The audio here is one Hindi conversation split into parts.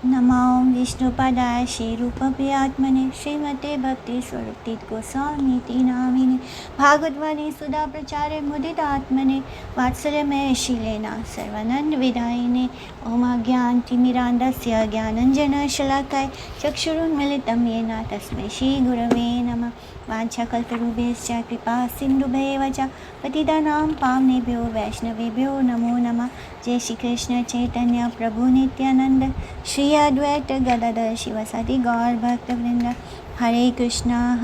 नमो विष्णुपदाय श्रीरूपप्रियात्मने श्रीमते भक्ति स्वरूप गोस्वामी नामिने भागवतवाणी सुधा प्रचारे मुदितात्मने वात्सल्यमय शीलेना सर्वानंद विदायिने ओम अज्ञानतिमिरान्धस्य ज्ञानञ्जनशलाकाय चक्षुरुन्मिलितं येन तस्मै श्रीगुरवे नमः। वाञ्छाकल्पतरुभ्यश्च कृपा सिन्धुभ्येव च पतितानां पावनेभ्यो वैष्णवेभ्यो नमो नमः। जय श्री कृष्ण चैतन्य प्रभु नित्यानंद श्री अद्वैत गदाधर शिवसादि गौर भक्तवृंद। Hare Krishna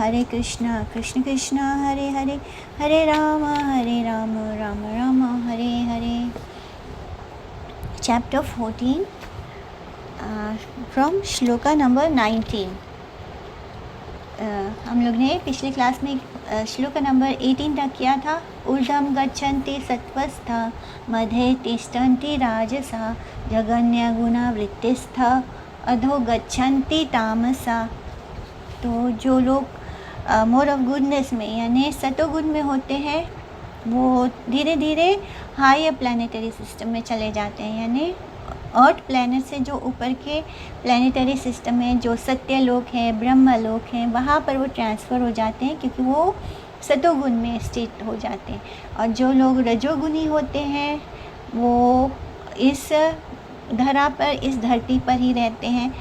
Krishna Krishna Hare Hare, Hare Ram Ram Ram Hare Hare. Chapter 14 from shloka number 19। हम लोग ने पिछले क्लास में श्लोक नंबर 18 तक किया था। ऊर्ध्वं गच्छन्ति सत्त्वस्था मध्ये तिष्ठन्ति राजसा जगन्य गुणावृत्तिस्था अधो गच्छन्ति तामसा। तो जो लोग मोर ऑफ गुडनेस में यानी सतोगुण में होते हैं वो धीरे धीरे हायर प्लानिटरी सिस्टम में चले जाते हैं, यानी अर्थ प्लैनेट से जो ऊपर के प्लानिटरी सिस्टम में जो सत्य लोक है, ब्रह्म लोक हैं, वहाँ पर वो ट्रांसफ़र हो जाते हैं क्योंकि वो सतोगुण में स्थित हो जाते हैं। और जो लोग रजोगुणी होते हैं वो इस धरा पर, इस धरती पर ही रहते हैं।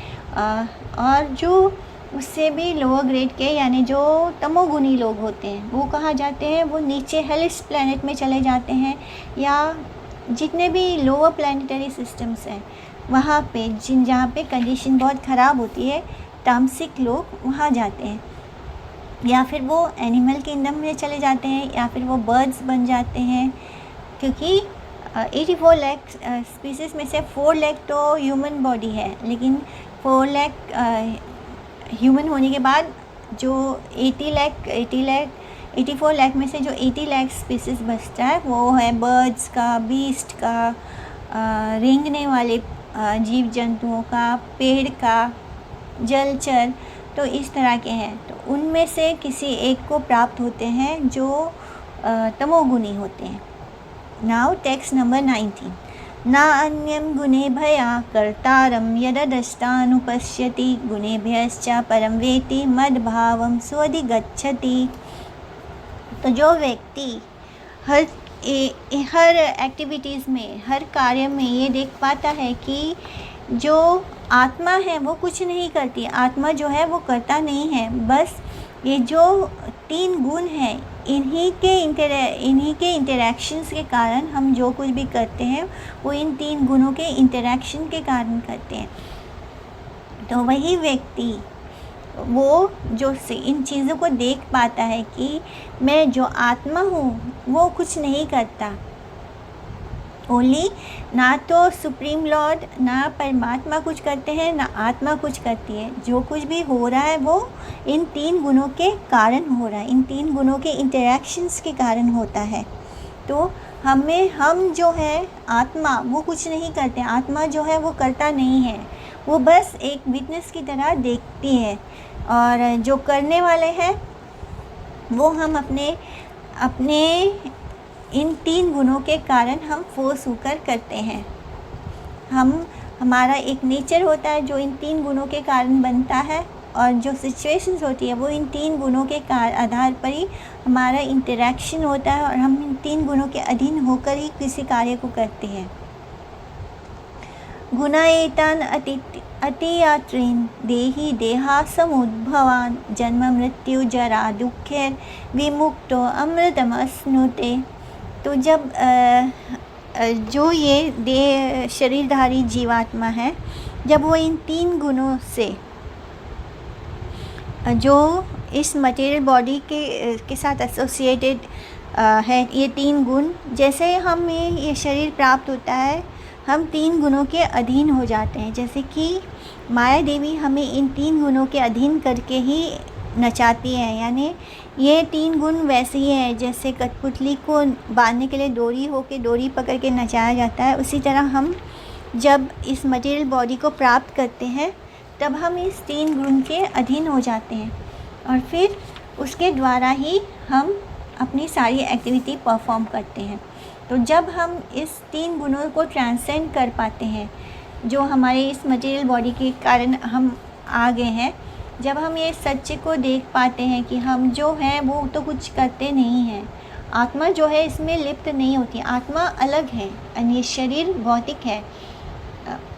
और जो उससे भी लोअर ग्रेड के यानी जो तमोगुणी लोग होते हैं वो कहाँ जाते हैं, वो नीचे हेलिस प्लैनेट में चले जाते हैं, या जितने भी लोअर प्लानिटरी सिस्टम्स हैं वहाँ पे जहाँ पे कंडीशन बहुत ख़राब होती है, तामसिक लोग वहाँ जाते हैं, या फिर वो एनिमल किंगडम में चले जाते हैं, या फिर वो बर्ड्स बन जाते हैं। क्योंकि 84 लाख स्पीसीज़ में से 4 लाख तो ह्यूमन बॉडी है, लेकिन 4 लाख ह्यूमन होने के बाद जो 84 लाख में से जो 80 लाख स्पीसीज़ बचता है वो है बर्ड्स का, बीस्ट का, रेंगने वाले जीव जंतुओं का, पेड़ का, जलचर, तो इस तरह के हैं। तो उनमें से किसी एक को प्राप्त होते हैं जो तमोगुणी होते हैं। Now text number 19। ना अन्यं गुणे भया कर्तारं यददष्टानुपश्यति गुणेभ्यश्च परं वेति मद्भावं स्वधिगच्छति। तो जो व्यक्ति हर एक्टिविटीज़ में, हर कार्य में ये देख पाता है कि जो आत्मा है वो कुछ नहीं करती, आत्मा जो है वो करता नहीं है, बस ये जो 3 गुण हैं इन्हीं के इंटरैक्शंस के कारण हम जो कुछ भी करते हैं वो इन 3 गुणों के इंटरैक्शन के कारण करते हैं। तो वही व्यक्ति वो जो इन चीज़ों को देख पाता है कि मैं जो आत्मा हूँ वो कुछ नहीं करता, ओनली ना तो सुप्रीम लॉर्ड ना परमात्मा कुछ करते हैं, ना आत्मा कुछ करती है। जो कुछ भी हो रहा है वो इन 3 गुणों के कारण हो रहा है, इन 3 गुणों के इंटरैक्शंस के कारण होता है। तो हम जो है आत्मा वो कुछ नहीं करते, आत्मा जो है वो करता नहीं है, वो बस एक विटनेस की तरह देखती है। और जो करने वाले हैं वो हम अपने इन 3 गुणों के कारण हम फोर्स होकर करते हैं। हमारा एक नेचर होता है जो इन 3 गुणों के कारण बनता है, और जो सिचुएशंस होती है वो इन 3 गुणों के आधार पर ही हमारा इंटरैक्शन होता है, और हम इन 3 गुणों के अधीन होकर ही किसी कार्य को करते हैं। गुणा एतान अतियात्रीन देही देहा समुद्भवान जन्म मृत्यु जरा दुःखेर विमुक्तो अमृतमश्नुते। तो जब जो ये शरीरधारी जीवात्मा है, जब वो इन 3 गुणों से जो इस मटेरियल बॉडी के साथ एसोसिएटेड है, ये 3 गुण, जैसे हमें ये शरीर प्राप्त होता है हम 3 गुणों के अधीन हो जाते हैं। जैसे कि माया देवी हमें इन 3 गुणों के अधीन करके ही नचाती है, यानी ये 3 गुण वैसे ही हैं जैसे कठपुतली को बांधने के लिए डोरी पकड़ के नचाया जाता है। उसी तरह हम जब इस मटेरियल बॉडी को प्राप्त करते हैं तब हम इस 3 गुण के अधीन हो जाते हैं, और फिर उसके द्वारा ही हम अपनी सारी एक्टिविटी परफॉर्म करते हैं। तो जब हम इस 3 गुणों को ट्रांसेंड कर पाते हैं जो हमारे इस मटेरियल बॉडी के कारण हम आ गए हैं, जब हम ये सच्चे को देख पाते हैं कि हम जो हैं वो तो कुछ करते नहीं हैं, आत्मा जो है इसमें लिप्त नहीं होती, आत्मा अलग है, यानी शरीर भौतिक है,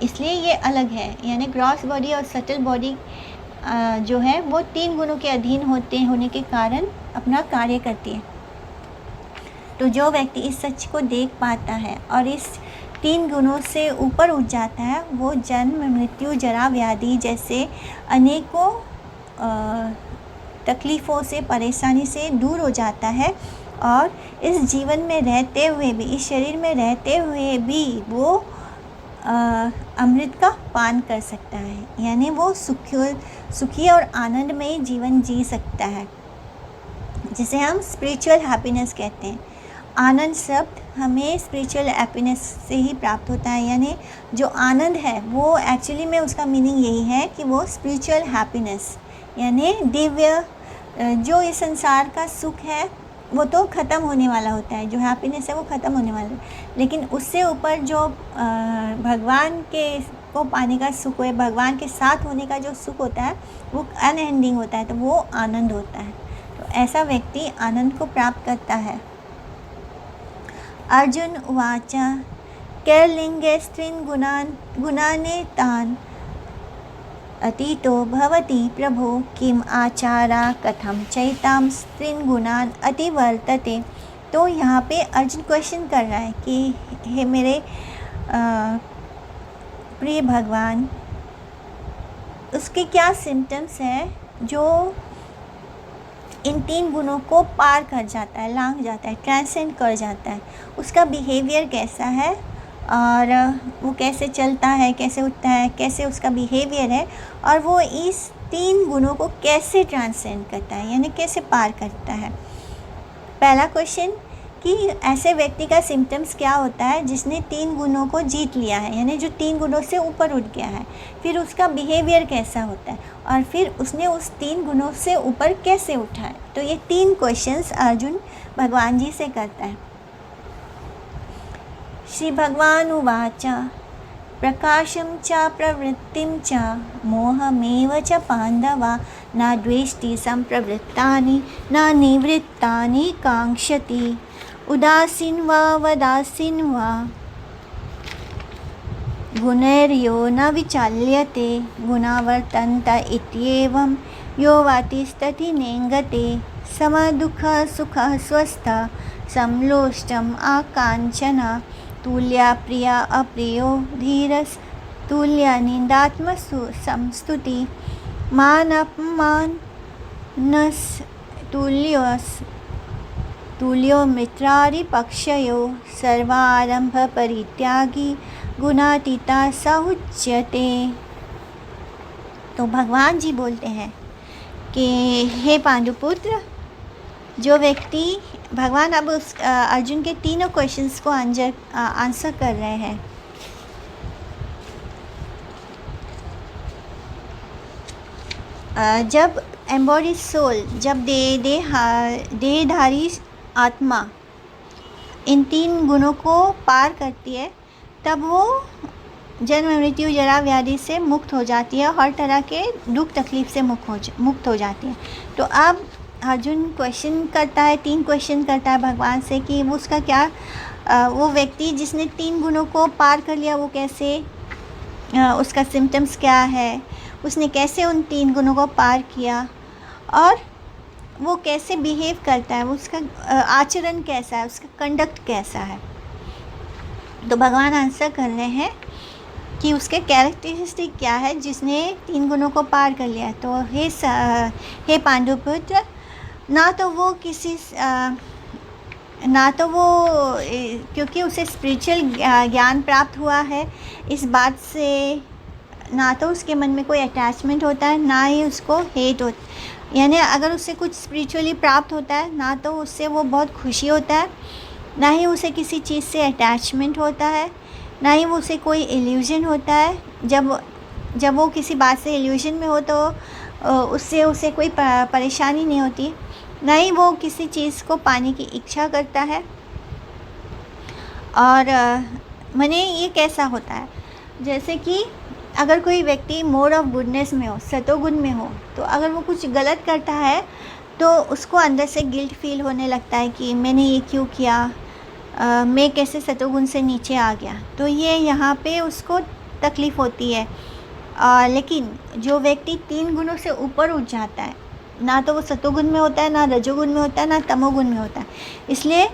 इसलिए ये अलग है। यानी ग्रॉस बॉडी और सटल बॉडी जो है वो 3 गुणों के अधीन होने के कारण अपना कार्य करती है। तो जो व्यक्ति इस सच को देख पाता है और इस 3 गुणों से ऊपर उठ जाता है, वो जन्म मृत्यु जरा व्याधि जैसे अनेकों तकलीफ़ों से, परेशानी से दूर हो जाता है और इस जीवन में रहते हुए भी, इस शरीर में रहते हुए भी वो अमृत का पान कर सकता है, यानी वो सुखी और आनंदमय जीवन जी सकता है, जिसे हम स्पिरिचुअल हैप्पीनेस कहते हैं। आनंद शब्द हमें स्पिरिचुअल हैप्पीनेस से ही प्राप्त होता है, यानी जो आनंद है वो एक्चुअली में उसका मीनिंग यही है कि वो स्पिरिचुअल हैप्पीनेस, यानी दिव्य, जो इस संसार का सुख है वो तो ख़त्म होने वाला होता है, जो हैप्पीनेस है वो ख़त्म होने वाला है, लेकिन उससे ऊपर जो भगवान के को पाने का सुख है, भगवान के साथ होने का जो सुख होता है वो अनएंडिंग होता है, तो वो आनंद होता है। तो ऐसा व्यक्ति आनंद को प्राप्त करता है। अर्जुन उवाच कैर्लिंगे स्त्रीन् गुणाने तान् अतीतो भवति प्रभो किम आचारा कथम चैतां स्त्रीन् गुणान् अतिवर्तते। तो यहाँ पे अर्जुन क्वेश्चन कर रहा है कि हे मेरे प्रिय भगवान, उसके क्या सिम्टम्स हैं जो इन 3 गुणों को पार कर जाता है, लांघ जाता है, ट्रांसेंड कर जाता है, उसका बिहेवियर कैसा है और वो कैसे चलता है, कैसे उठता है, कैसे उसका बिहेवियर है, और वो इस 3 गुणों को कैसे ट्रांसेंड करता है, यानी कैसे पार करता है। पहला क्वेश्चन कि ऐसे व्यक्ति का सिम्टम्स क्या होता है जिसने 3 गुणों को जीत लिया है, यानी जो 3 गुणों से ऊपर उठ गया है, फिर उसका बिहेवियर कैसा होता है और फिर उसने उस 3 गुणों से ऊपर कैसे उठा है। तो ये 3 क्वेश्चंस अर्जुन भगवान जी से करता है। श्री भगवान उवाच प्रकाशं च प्रवृत्तिं च मोहमेव च पाण्डवा न द्वेष्टि सम्प्रवृत्तानि न निवृत्तानि काङ्क्षति उदासीन वा गुणैर्यो न विचाल्यते गुणा वर्तन्त इत्येवं यो वातिष्ठति नेङ्गते समदुःखः सुखः स्वस्थः समलोष्टम् आकाञ्चना तुल्या प्रिया अप्रियो धीरस् तुल्या निन्दात्म संस्तुति मानपमानस् तुल्यो मित्रारिपक्षयो सर्वारंभ परित्यागी गुणातीता स उच्यते। तो भगवान जी बोलते हैं कि हे पांडुपुत्र, जो व्यक्ति, भगवान अब उस अर्जुन के तीनों क्वेश्चंस को आंसर कर रहे हैं। जब एम्बॉडी सोल, जब देहधारी आत्मा इन 3 गुणों को पार करती है, तब वो जन्म मृत्यु जरा व्याधि से मुक्त हो जाती है, हर तरह के दुख तकलीफ से मुक्त हो जाती है। तो अब अर्जुन क्वेश्चन करता है, 3 क्वेश्चन करता है भगवान से कि वो उसका क्या, वो व्यक्ति जिसने 3 गुणों को पार कर लिया वो कैसे, उसका सिम्टम्स क्या है, उसने कैसे उन 3 गुणों को पार किया और वो कैसे बिहेव करता है, वो उसका आचरण कैसा है, उसका कंडक्ट कैसा है। तो भगवान आंसर कर रहे हैं कि उसके कैरेक्टरिस्टिक क्या है जिसने 3 गुणों को पार कर लिया। तो हे पांडुपुत्र, ना तो वो क्योंकि उसे स्पिरिचुअल ज्ञान प्राप्त हुआ है, इस बात से ना तो उसके मन में कोई अटैचमेंट होता है, ना ही उसको हेट होता, यानी अगर उससे कुछ स्पिरिचुअली प्राप्त होता है ना तो उससे वो बहुत खुशी होता है, ना ही उसे किसी चीज़ से अटैचमेंट होता है, ना ही वो उसे कोई इल्यूजन होता है। जब वो किसी बात से इल्यूजन में हो तो उससे उसे कोई परेशानी नहीं होती, ना ही वो किसी चीज़ को पाने की इच्छा करता है। और माने ये कैसा होता है, जैसे कि अगर कोई व्यक्ति मोड ऑफ गुडनेस में हो, सतोगुण में हो, तो अगर वो कुछ गलत करता है तो उसको अंदर से गिल्ट फील होने लगता है कि मैंने ये क्यों किया, मैं कैसे सतोगुण से नीचे आ गया। तो ये यहाँ पे उसको तकलीफ़ होती है। लेकिन जो व्यक्ति 3 गुणों से ऊपर उठ जाता है, ना तो वो सतोगुण में होता है, ना रजोगुण में होता है, ना तमोगुण में होता है। इसलिए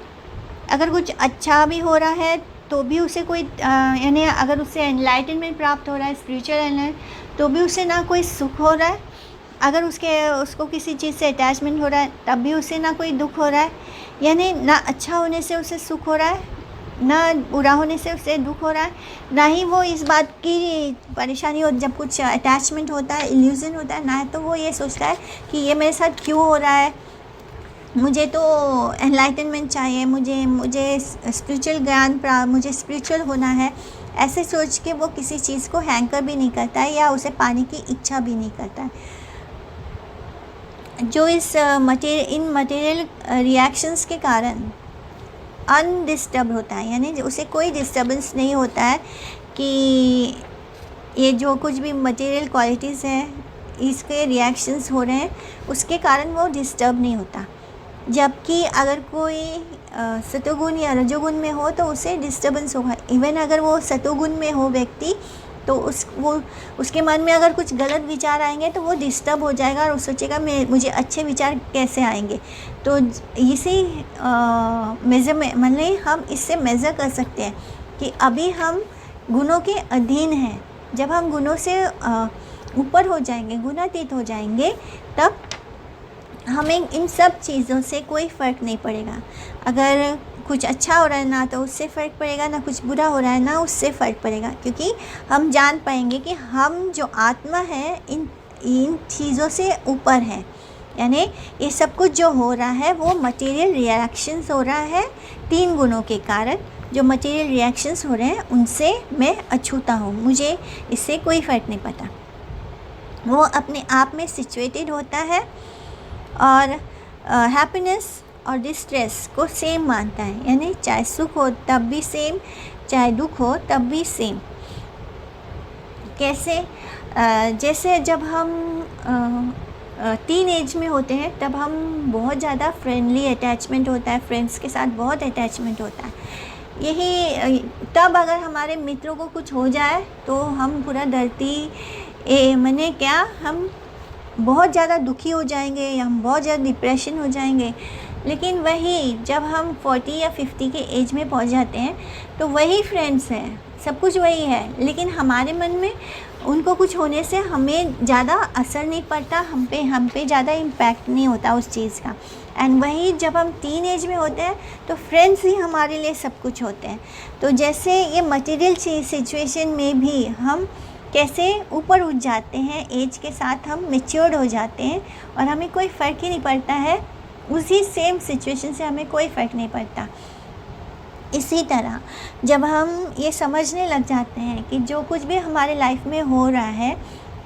अगर कुछ अच्छा भी हो रहा है तो भी उसे कोई यानी अगर उसे एनलाइटनमेंट प्राप्त हो रहा है, स्पिरिचुअल एनलाइटनमेंट, तो भी उसे ना कोई सुख हो रहा है। अगर उसको किसी चीज़ से अटैचमेंट हो रहा है तब भी उसे ना कोई दुख हो रहा है। यानी ना अच्छा होने से उसे सुख हो रहा है, ना बुरा होने से उसे दुख हो रहा है, ना ही वो इस बात की परेशानी हो जब कुछ अटैचमेंट होता है, इल्यूज़न होता है, ना तो वो ये सोचता है कि ये मेरे साथ क्यों हो रहा है, मुझे तो एनलाइटनमेंट चाहिए, मुझे स्पिरिचुअल ज्ञान प्राप्त, मुझे स्पिरिचुअल होना है। ऐसे सोच के वो किसी चीज़ को हैंकर भी नहीं करता है या उसे पाने की इच्छा भी नहीं करता है। जो इन मटेरियल रिएक्शंस के कारण अनडिस्टर्ब होता है, यानी उसे कोई डिस्टर्बेंस नहीं होता है कि ये जो कुछ भी मटेरियल क्वालिटीज़ हैं इसके रिएक्शंस हो रहे हैं, उसके कारण वो डिस्टर्ब नहीं होता। जबकि अगर कोई सतोगुण या रजोगुण में हो तो उसे डिस्टर्बेंस होगा। इवन अगर वो सतोगुण में हो व्यक्ति तो उसके मन में अगर कुछ गलत विचार आएंगे तो वो डिस्टर्ब हो जाएगा और सोचेगा मुझे अच्छे विचार कैसे आएंगे। तो इसी मेज़र में मतलब हम इससे मेज़र कर सकते हैं कि अभी हम गुणों के अधीन हैं। जब हम गुणों से ऊपर हो जाएंगे, गुणातीत हो जाएंगे, तब हमें इन सब चीज़ों से कोई फ़र्क नहीं पड़ेगा। अगर कुछ अच्छा हो रहा है ना तो उससे फ़र्क पड़ेगा, ना कुछ बुरा हो रहा है ना उससे फ़र्क पड़ेगा, क्योंकि हम जान पाएंगे कि हम जो आत्मा है इन चीज़ों से ऊपर है। यानी ये सब कुछ जो हो रहा है वो मटेरियल रिएक्शंस हो रहा है 3 गुणों के कारण। जो मटेरियल रिएक्शंस हो रहे हैं उनसे मैं अछूता हूँ, मुझे इससे कोई फ़र्क नहीं पड़ता। वो अपने आप में सिचुएटेड होता है और हैप्पीनेस और डिस्ट्रेस को सेम मानता है। यानी चाहे सुख हो तब भी सेम, चाहे दुख हो तब भी सेम। कैसे? जैसे जब हम टीन एज में होते हैं तब हम बहुत ज़्यादा फ्रेंडली अटैचमेंट होता है, फ्रेंड्स के साथ बहुत अटैचमेंट होता है। यही तब अगर हमारे मित्रों को कुछ हो जाए तो हम पूरा डरती मैंने क्या हम बहुत ज़्यादा दुखी हो जाएंगे या हम बहुत ज़्यादा डिप्रेशन हो जाएंगे। लेकिन वही जब हम 40 या 50 के एज में पहुंच जाते हैं तो वही फ्रेंड्स हैं, सब कुछ वही है, लेकिन हमारे मन में उनको कुछ होने से हमें ज़्यादा असर नहीं पड़ता, हम पे ज़्यादा इम्पैक्ट नहीं होता उस चीज़ का। एंड वही जब हम टीन एज में होते हैं तो फ्रेंड्स ही हमारे लिए सब कुछ होते हैं। तो जैसे ये मटेरियल सिचुएशन में भी हम कैसे ऊपर उठ जाते हैं, एज के साथ हम मैच्योर्ड हो जाते हैं और हमें कोई फ़र्क ही नहीं पड़ता है, उसी सेम सिचुएशन से हमें कोई फ़र्क नहीं पड़ता। इसी तरह जब हम ये समझने लग जाते हैं कि जो कुछ भी हमारे लाइफ में हो रहा है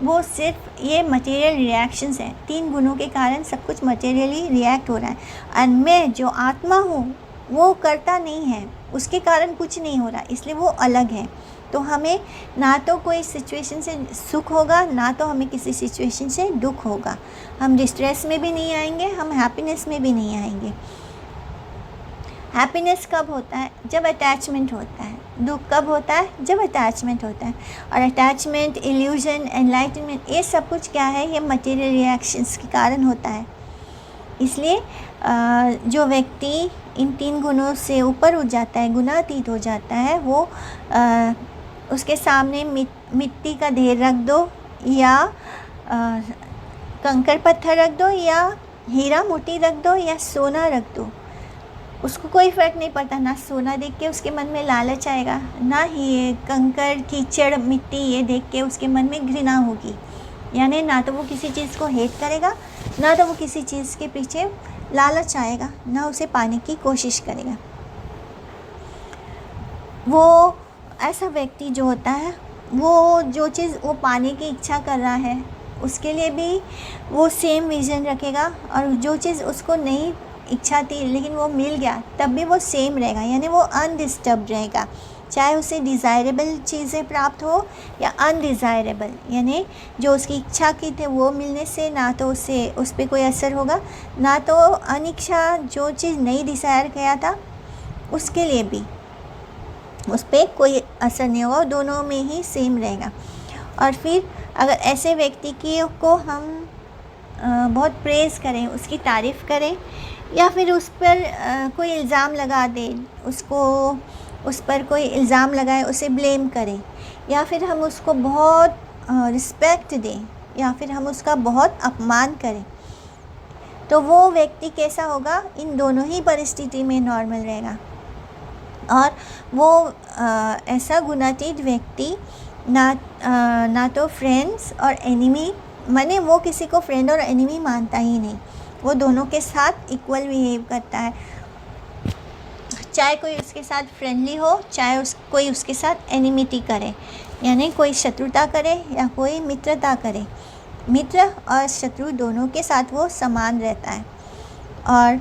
वो सिर्फ ये मटेरियल रिएक्शंस हैं, 3 गुणों के कारण सब कुछ मटेरियली रिएक्ट हो रहा है और मैं जो आत्मा हूँ वो करता नहीं है, उसके कारण कुछ नहीं हो रहा, इसलिए वो अलग है। तो हमें ना तो कोई सिचुएशन से सुख होगा, ना तो हमें किसी सिचुएशन से दुख होगा। हम डिस्ट्रेस में भी नहीं आएंगे, हम हैप्पीनेस में भी नहीं आएंगे। हैप्पीनेस कब होता है? जब अटैचमेंट होता है। दुख कब होता है? जब अटैचमेंट होता है। और अटैचमेंट, इल्यूजन, एनलाइटनमेंट, ये सब कुछ क्या है? ये मटेरियल रिएक्शंस के कारण होता है। इसलिए जो व्यक्ति इन 3 गुणों से ऊपर उठ जाता है, गुणातीत हो जाता है, वो उसके सामने मिट्टी का ढेर रख दो या कंकड़ पत्थर रख दो या हीरा मोती रख दो या सोना रख दो, उसको कोई फ़र्क नहीं पड़ता। ना सोना देख के उसके मन में लालच आएगा, ना ही कंकड़, कीचड़, मिट्टी ये देख के उसके मन में घृणा होगी। यानी ना तो वो किसी चीज़ को हेट करेगा, ना तो वो किसी चीज़ के पीछे लालच आएगा, ना उसे पाने की कोशिश करेगा। वो ऐसा व्यक्ति जो होता है वो जो चीज़ वो पाने की इच्छा कर रहा है उसके लिए भी वो सेम विज़न रखेगा, और जो चीज़ उसको नहीं इच्छा थी लेकिन वो मिल गया तब भी वो सेम रहेगा, यानी वो अनडिस्टर्ब रहेगा। चाहे उसे डिज़ायरेबल चीज़ें प्राप्त हो या अनडिज़ायरेबल, यानी जो उसकी इच्छा की थे वो मिलने से ना तो उसे उस पर कोई असर होगा, ना तो अनिच्छा जो चीज़ नहीं डिज़ायर किया था उसके लिए भी उस पर कोई असर नहीं होगा, दोनों में ही सेम रहेगा। और फिर अगर ऐसे व्यक्ति की को हम बहुत प्रेज़ करें, उसकी तारीफ़ करें, या फिर उस पर कोई इल्ज़ाम लगा दें, उस पर कोई इल्ज़ाम लगाए, उसे ब्लेम करें, या फिर हम उसको बहुत रिस्पेक्ट दें, या फिर हम उसका बहुत अपमान करें, तो वो व्यक्ति कैसा होगा? इन दोनों ही परिस्थिति में नॉर्मल रहेगा। और वो ऐसा गुणातीत व्यक्ति ना तो फ्रेंड्स और एनिमी, माने वो किसी को फ्रेंड और एनिमी मानता ही नहीं, वो दोनों के साथ इक्वल बिहेव करता है, चाहे कोई उसके साथ फ्रेंडली हो, चाहे कोई उसके साथ एनिमिटी करे, यानी कोई शत्रुता करे या कोई मित्रता करे, मित्र और शत्रु दोनों के साथ वो समान रहता है। और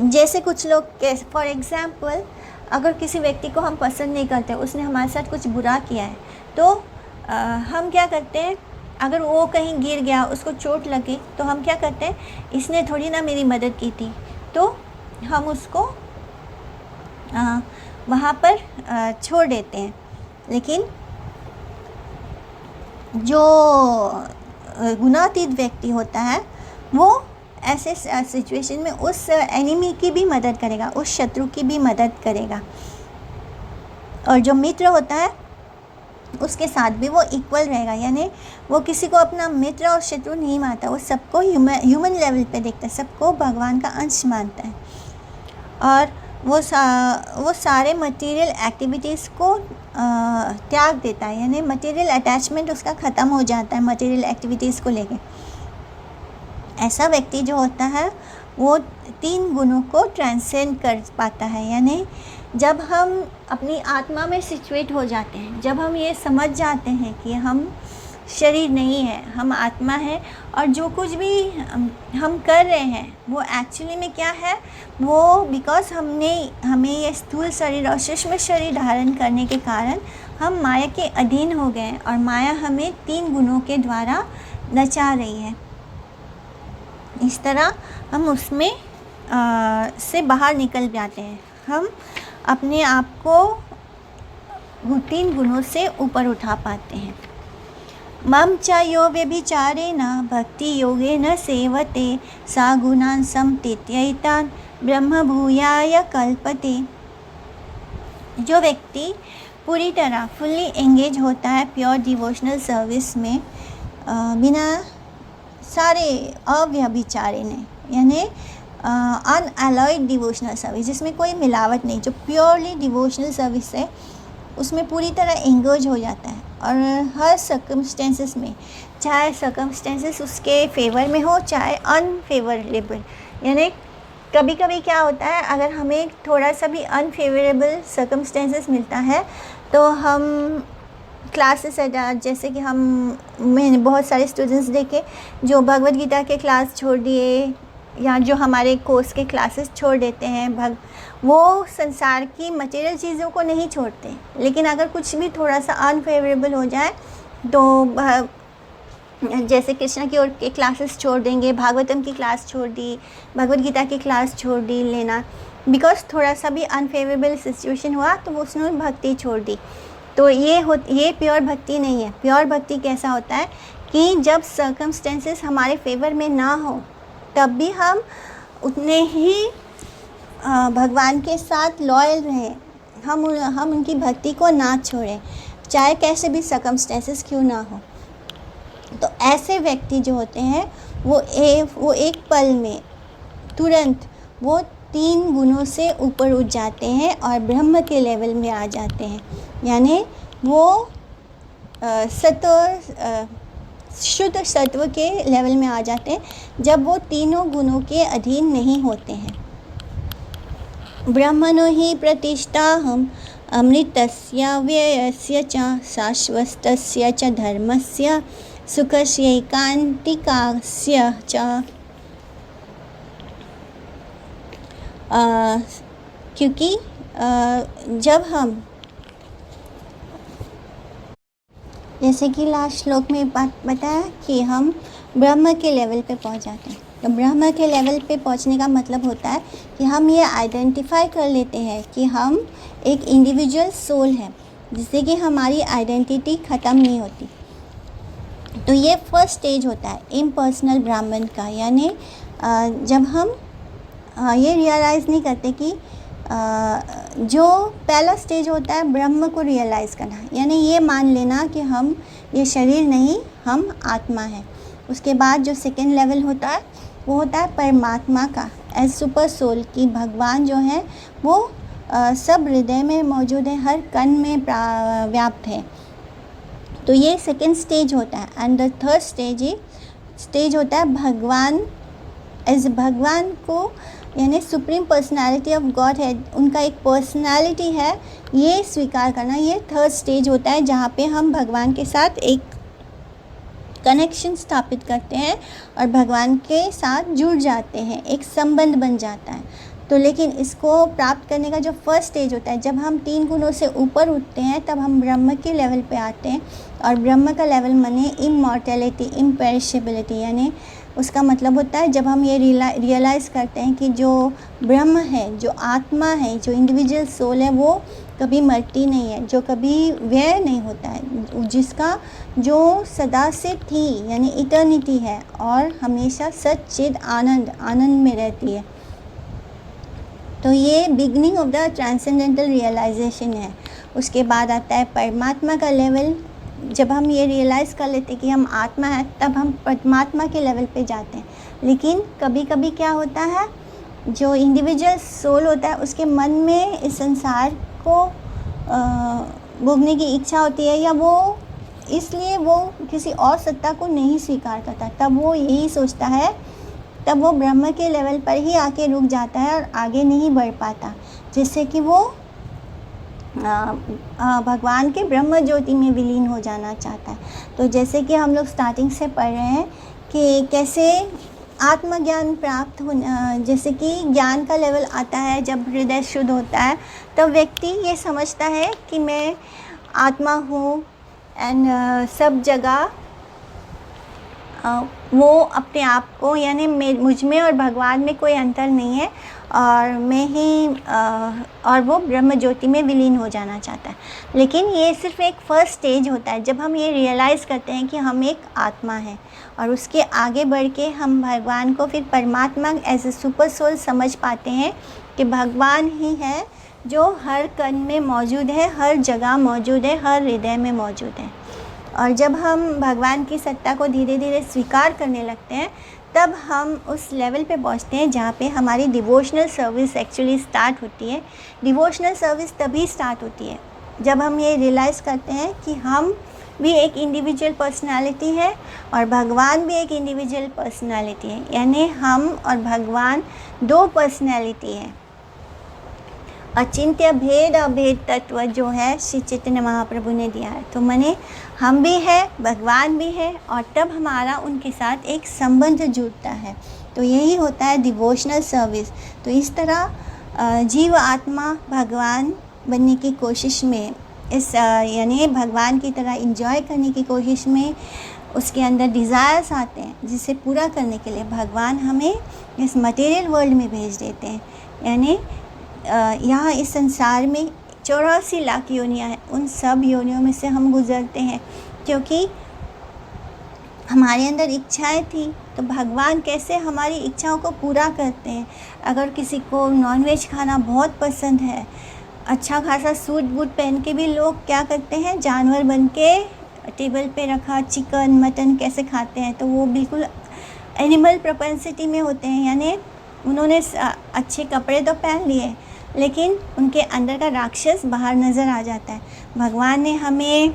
जैसे कुछ लोग, फॉर एग्ज़ाम्पल, अगर किसी व्यक्ति को हम पसंद नहीं करते, उसने हमारे साथ कुछ बुरा किया है, तो हम क्या करते हैं? अगर वो कहीं गिर गया, उसको चोट लगी, तो हम क्या करते हैं? इसने थोड़ी ना मेरी मदद की थी, तो हम उसको वहाँ पर छोड़ देते हैं। लेकिन जो गुणातीत व्यक्ति होता है वो ऐसे सिचुएशन में उस एनिमी की भी मदद करेगा, उस शत्रु की भी मदद करेगा। और जो मित्र होता है उसके साथ भी वो इक्वल रहेगा, यानी वो किसी को अपना मित्र और शत्रु नहीं मानता, वो सबको ह्यूमन लेवल पे देखता है, सबको भगवान का अंश मानता है। और वो सारे मटेरियल एक्टिविटीज़ को त्याग देता है, यानी मटेरियल अटैचमेंट उसका ख़त्म हो जाता है मटेरियल एक्टिविटीज़ को लेके। ऐसा व्यक्ति जो होता है वो 3 गुणों को ट्रांसेंड कर पाता है, यानी जब हम अपनी आत्मा में सिचुएट हो जाते हैं, जब हम ये समझ जाते हैं कि हम शरीर नहीं है, हम आत्मा है, और जो कुछ भी हम कर रहे हैं वो एक्चुअली में क्या है, वो बिकॉज हमें ये स्थूल शरीर और सूक्ष्म शरीर धारण करने के कारण हम माया के अधीन हो गए, और माया हमें 3 गुणों के द्वारा नचा रही है। इस तरह हम उसमें से बाहर निकल जाते हैं, हम अपने आप को 3 गुणों से ऊपर उठा पाते हैं। मम च यो व्यभिचारेण भक्ति योगेन सेवते सा गुणान् समतीत्यैतान् ब्रह्म भूयाय कल्पते। जो व्यक्ति पूरी तरह फुल्ली एंगेज होता है प्योर डिवोशनल सर्विस में, बिना सारे अव्यभिचारे ने, यानी अनअलॉयड डिवोशनल सर्विस, जिसमें कोई मिलावट नहीं, जो प्योरली डिवोशनल सर्विस है उसमें पूरी तरह एंगेज हो जाता है। और हर सर्कमस्टेंसेस में, चाहे सर्कमस्टेंसेस उसके फेवर में हो चाहे अनफेवरेबल, यानी कभी कभी क्या होता है, अगर हमें थोड़ा सा भी अनफेवरेबल सर्कमस्टेंसेस मिलता है तो हम क्लासेस जैसे कि मैंने बहुत सारे स्टूडेंट्स देखे जो भगवद गीता के क्लास छोड़ दिए या जो हमारे कोर्स के क्लासेस छोड़ देते हैं, वो संसार की मटेरियल चीज़ों को नहीं छोड़ते, लेकिन अगर कुछ भी थोड़ा सा अनफेवरेबल हो जाए तो जैसे कृष्णा की ओर के क्लासेस छोड़ देंगे, भागवतम की क्लास छोड़ दी, भगवद गीता की क्लास छोड़ दी लेना, बिकॉज थोड़ा सा भी अनफेवरेबल सिचुएशन हुआ तो उसने भक्ति छोड़ दी। तो ये प्योर भक्ति नहीं है। प्योर भक्ति कैसा होता है कि जब सर्कमस्टेंसेस हमारे फेवर में ना हो तब भी हम उतने ही भगवान के साथ लॉयल रहें, हम उनकी भक्ति को ना छोड़ें, चाहे कैसे भी सर्कमस्टेंसेस क्यों ना हो। तो ऐसे व्यक्ति जो होते हैं वो एक पल में तुरंत वो 3 गुणों से ऊपर उठ जाते हैं और ब्रह्म के लेवल में आ जाते हैं, यानी वो शुद्ध सत्व के लेवल में आ जाते हैं जब वो तीनों गुणों के अधीन नहीं होते हैं। ब्रह्मणो हि प्रतिष्ठाहम् अमृतस्य व्ययस्य च शाश्वतस्य च धर्मस्य सुखस्यैकान्तिकस्य च। क्योंकि जब हम, जैसे कि लास्ट श्लोक में बात बताया कि हम ब्रह्म के लेवल पे पहुंच जाते हैं। तो ब्रह्म के लेवल पे पहुंचने का मतलब होता है कि हम ये आइडेंटिफाई कर लेते हैं कि हम एक इंडिविजुअल सोल है, जिससे कि हमारी आइडेंटिटी ख़त्म नहीं होती। तो ये फर्स्ट स्टेज होता है इम्पर्सनल ब्राह्मण का, यानी जब हम ये रियलाइज़ नहीं करते कि जो पहला स्टेज होता है ब्रह्म को रियलाइज़ करना, यानी ये मान लेना कि हम ये शरीर नहीं, हम आत्मा है। उसके बाद जो सेकेंड लेवल होता है वो होता है परमात्मा का, एज सुपर सोल, की भगवान जो है वो सब हृदय में मौजूद है, हर कण में व्याप्त है। तो ये सेकेंड स्टेज होता है। एंड द थर्ड स्टेज होता है भगवान, एज भगवान को, यानी सुप्रीम पर्सनालिटी ऑफ गॉड है, उनका एक पर्सनालिटी है, ये स्वीकार करना। ये थर्ड स्टेज होता है जहाँ पे हम भगवान के साथ एक कनेक्शन स्थापित करते हैं और भगवान के साथ जुड़ जाते हैं, एक संबंध बन जाता है। तो लेकिन इसको प्राप्त करने का जो फर्स्ट स्टेज होता है, जब हम 3 गुणों से ऊपर उठते हैं तब हम ब्रह्म के लेवल पे आते हैं। और ब्रह्म का लेवल माने इमॉर्टैलिटी, इम्पेरिशेबिलिटी, यानी उसका मतलब होता है जब हम ये रियलाइज़ करते हैं कि जो ब्रह्म है, जो आत्मा है, जो इंडिविजुअल सोल है, वो कभी मरती नहीं है, जो कभी व्यय नहीं होता है, जिसका जो सदा से थी यानी इटर्निटी है और हमेशा सच्चिद आनंद में रहती है। तो ये beginning of the transcendental realization है। उसके बाद आता है परमात्मा का लेवल। जब हम ये रियलाइज़ कर लेते हैं कि हम आत्मा है, तब हम परमात्मा के लेवल पे जाते हैं। लेकिन कभी कभी क्या होता है, जो इंडिविजुअल सोल होता है उसके मन में इस संसार को भोगने की इच्छा होती है, या वो इसलिए वो किसी और सत्ता को नहीं स्वीकार करता। तब वो यही सोचता है, तब वो ब्रह्म के लेवल पर ही आके रुक जाता है और आगे नहीं बढ़ पाता, जिससे कि वो भगवान के ब्रह्म ज्योति में विलीन हो जाना चाहता है। तो जैसे कि हम लोग स्टार्टिंग से पढ़ रहे हैं कि कैसे आत्मज्ञान प्राप्त होना, जैसे कि ज्ञान का लेवल आता है जब हृदय शुद्ध होता है, तब व्यक्ति ये समझता है कि मैं आत्मा हूँ एंड सब जगह वो अपने आप को, यानी मुझ में और भगवान में कोई अंतर नहीं है और मैं ही और वो ब्रह्म ज्योति में विलीन हो जाना चाहता है। लेकिन ये सिर्फ एक फर्स्ट स्टेज होता है जब हम ये रियलाइज़ करते हैं कि हम एक आत्मा है, और उसके आगे बढ़ के हम भगवान को, फिर परमात्मा एज ए सुपर सोल समझ पाते हैं कि भगवान ही है जो हर कण में मौजूद है, हर जगह मौजूद है, हर हृदय में मौजूद है। और जब हम भगवान की सत्ता को धीरे धीरे स्वीकार करने लगते हैं, तब हम उस लेवल पे पहुंचते हैं जहाँ पे हमारी डिवोशनल सर्विस एक्चुअली स्टार्ट होती है। डिवोशनल सर्विस तभी स्टार्ट होती है जब हम ये रियलाइज़ करते हैं कि हम भी एक इंडिविजुअल पर्सनालिटी है और भगवान भी एक इंडिविजुअल पर्सनालिटी है, यानी हम और भगवान 2 पर्सनालिटी है। अचिंत्य भेद अभेद तत्व जो है श्री चैतन्य महाप्रभु ने दिया है। तो माने हम भी है, भगवान भी है, और तब हमारा उनके साथ एक संबंध जुड़ता है। तो यही होता है डिवोशनल सर्विस। तो इस तरह जीव आत्मा भगवान बनने की कोशिश में, इस यानी भगवान की तरह एंजॉय करने की कोशिश में उसके अंदर डिज़ायर्स आते हैं, जिसे पूरा करने के लिए भगवान हमें इस मटेरियल वर्ल्ड में भेज देते हैं। यानी यहाँ इस संसार में 84 लाख योनियाँ हैं, उन सब योनियों में से हम गुज़रते हैं क्योंकि हमारे अंदर इच्छाएं थी। तो भगवान कैसे हमारी इच्छाओं को पूरा करते हैं। अगर किसी को नॉनवेज खाना बहुत पसंद है, अच्छा खासा सूट बूट पहन के भी लोग क्या करते हैं, जानवर बन के टेबल पे रखा चिकन मटन कैसे खाते हैं, तो वो बिल्कुल एनिमल प्रोपेंसिटी में होते हैं। यानी उन्होंने अच्छे कपड़े तो पहन लिए लेकिन उनके अंदर का राक्षस बाहर नज़र आ जाता है। भगवान ने हमें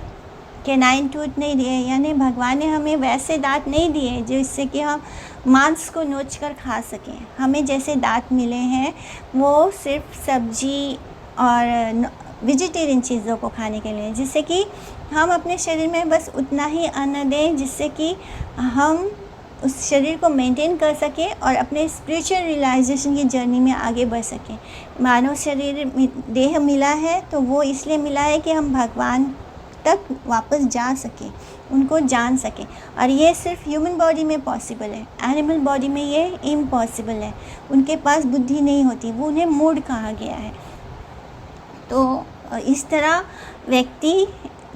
कैनाइन टूथ नहीं दिए, यानी भगवान ने हमें वैसे दांत नहीं दिए जिससे कि हम मांस को नोच कर खा सकें। हमें जैसे दांत मिले हैं वो सिर्फ सब्जी और वेजिटेरियन चीज़ों को खाने के लिए, जिससे कि हम अपने शरीर में बस उतना ही अन्न दें जिससे कि हम उस शरीर को मेंटेन कर सके और अपने स्पिरिचुअल रियलाइजेशन की जर्नी में आगे बढ़ सके। मानव शरीर देह मिला है तो वो इसलिए मिला है कि हम भगवान तक वापस जा सकें, उनको जान सकें, और ये सिर्फ ह्यूमन बॉडी में पॉसिबल है। एनिमल बॉडी में ये इम्पॉसिबल है, उनके पास बुद्धि नहीं होती, वो उन्हें मूड कहा गया है। तो इस तरह व्यक्ति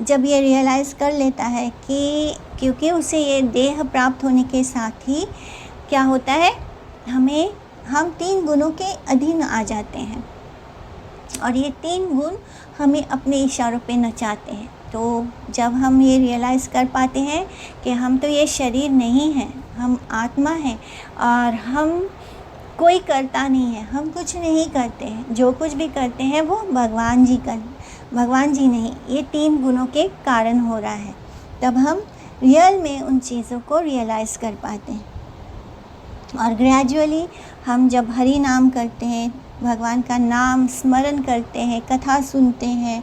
जब ये रियलाइज़ कर लेता है कि क्योंकि उसे ये देह प्राप्त होने के साथ ही क्या होता है, हम 3 गुणों के अधीन आ जाते हैं और ये 3 गुण हमें अपने इशारों पे नचाते हैं। तो जब हम ये रियलाइज़ कर पाते हैं कि हम तो ये शरीर नहीं हैं, हम आत्मा हैं और हम कोई करता नहीं है, हम कुछ नहीं करते हैं, जो कुछ भी करते हैं वो भगवान जी नहीं, ये 3 गुणों के कारण हो रहा है। तब हम रियल में उन चीज़ों को रियलाइज़ कर पाते हैं और ग्रेजुअली हम जब हरि नाम करते हैं, भगवान का नाम स्मरण करते हैं, कथा सुनते हैं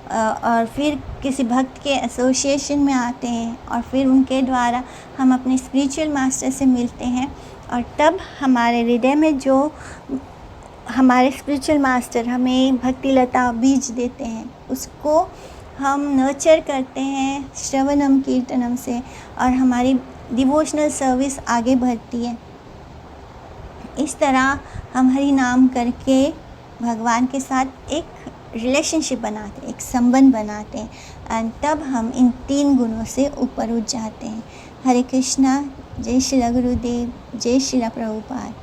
और फिर किसी भक्त के एसोसिएशन में आते हैं और फिर उनके द्वारा हम अपने स्पिरिचुअल मास्टर से मिलते हैं और तब हमारे हृदय में जो हमारे स्पिरिचुअल मास्टर हमें भक्ति लता बीज देते हैं, उसको हम नर्चर करते हैं श्रवणम कीर्तनम से और हमारी डिवोशनल सर्विस आगे बढ़ती है। इस तरह हम हरि नाम करके भगवान के साथ एक रिलेशनशिप बनाते हैं, एक संबंध बनाते हैं एंड तब हम इन 3 गुणों से ऊपर उठ जाते हैं। हरे कृष्णा। जय श्री गुरुदेव, जय श्री प्रभुपाद।